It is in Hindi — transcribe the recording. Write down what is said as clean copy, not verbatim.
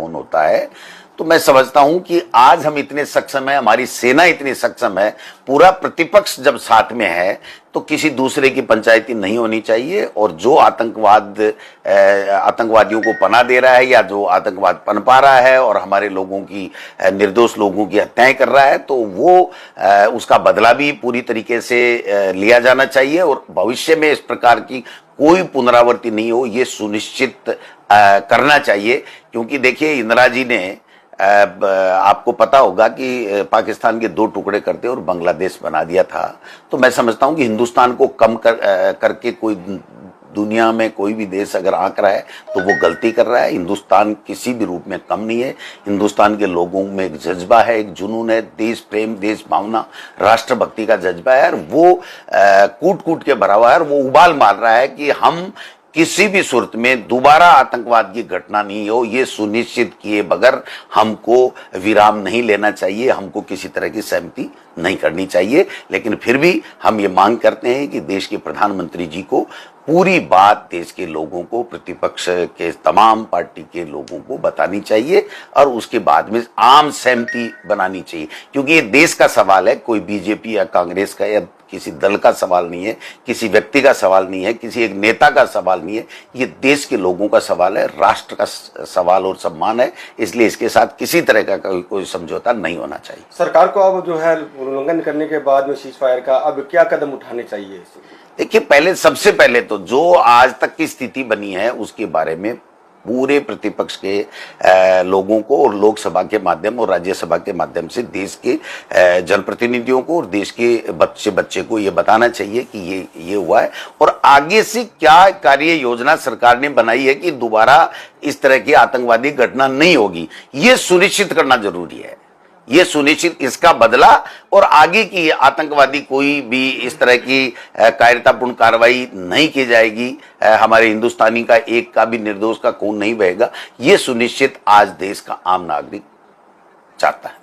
कौन होता है। तो मैं समझता हूं कि आज हम इतने सक्षम हैं, हमारी सेना इतनी सक्षम है, पूरा प्रतिपक्ष जब साथ में है तो किसी दूसरे की पंचायती नहीं होनी चाहिए। और जो आतंकवादियों को पनाह दे रहा है या जो आतंकवाद पनपा रहा है और हमारे लोगों की, निर्दोष लोगों की हत्याएं कर रहा है, तो वो उसका बदला भी पूरी तरीके से लिया जाना चाहिए और भविष्य में इस प्रकार की कोई पुनरावृत्ति नहीं हो, ये सुनिश्चित करना चाहिए। क्योंकि देखिए, इंदिरा जी ने आपको पता होगा कि पाकिस्तान के 2 टुकड़े करते और बांग्लादेश बना दिया था। तो मैं समझता हूं कि हिंदुस्तान को कम करके कोई दुनिया में कोई भी देश अगर आंक रहा है तो वो गलती कर रहा है। हिंदुस्तान किसी भी रूप में कम नहीं है। हिंदुस्तान के लोगों में एक जज्बा है, एक जुनून है, देश प्रेम, देश भावना, राष्ट्रभक्ति का जज्बा है और वो कूट कूट के भरा हुआ है और वो उबाल मार रहा है कि हम किसी भी सूरत में दोबारा आतंकवाद की घटना नहीं हो, ये सुनिश्चित किए बगैर हमको विराम नहीं लेना चाहिए, हमको किसी तरह की सहमति नहीं करनी चाहिए। लेकिन फिर भी हम ये मांग करते हैं कि देश के प्रधानमंत्री जी को पूरी बात देश के लोगों को, प्रतिपक्ष के तमाम पार्टी के लोगों को बतानी चाहिए और उसके बाद में आम सहमति बनानी चाहिए। क्योंकि ये देश का सवाल है, कोई बीजेपी या कांग्रेस का या किसी दल का सवाल नहीं है, किसी व्यक्ति का सवाल नहीं है, किसी एक नेता का सवाल नहीं है, ये देश के लोगों का सवाल है, राष्ट्र का सवाल और सम्मान है। इसलिए इसके साथ किसी तरह का कोई समझौता नहीं होना चाहिए। सरकार को अब जो है उल्लंघन करने के बाद में सीज फायर का अब क्या कदम उठाने चाहिए? देखिए, सबसे पहले तो जो आज तक की स्थिति बनी है उसके बारे में पूरे प्रतिपक्ष के लोगों को और लोकसभा के माध्यम और राज्यसभा के माध्यम से देश के जनप्रतिनिधियों को और देश के बच्चे को ये बताना चाहिए कि ये हुआ है और आगे से क्या कार्य योजना सरकार ने बनाई है कि दोबारा इस तरह की आतंकवादी घटना नहीं होगी। ये सुनिश्चित करना जरूरी है, ये सुनिश्चित, इसका बदला और आगे की आतंकवादी कोई भी इस तरह की कायरतापूर्ण कार्रवाई नहीं की जाएगी, हमारे हिंदुस्तानी का एक का भी निर्दोष का खून नहीं बहेगा, ये सुनिश्चित आज देश का आम नागरिक चाहता है।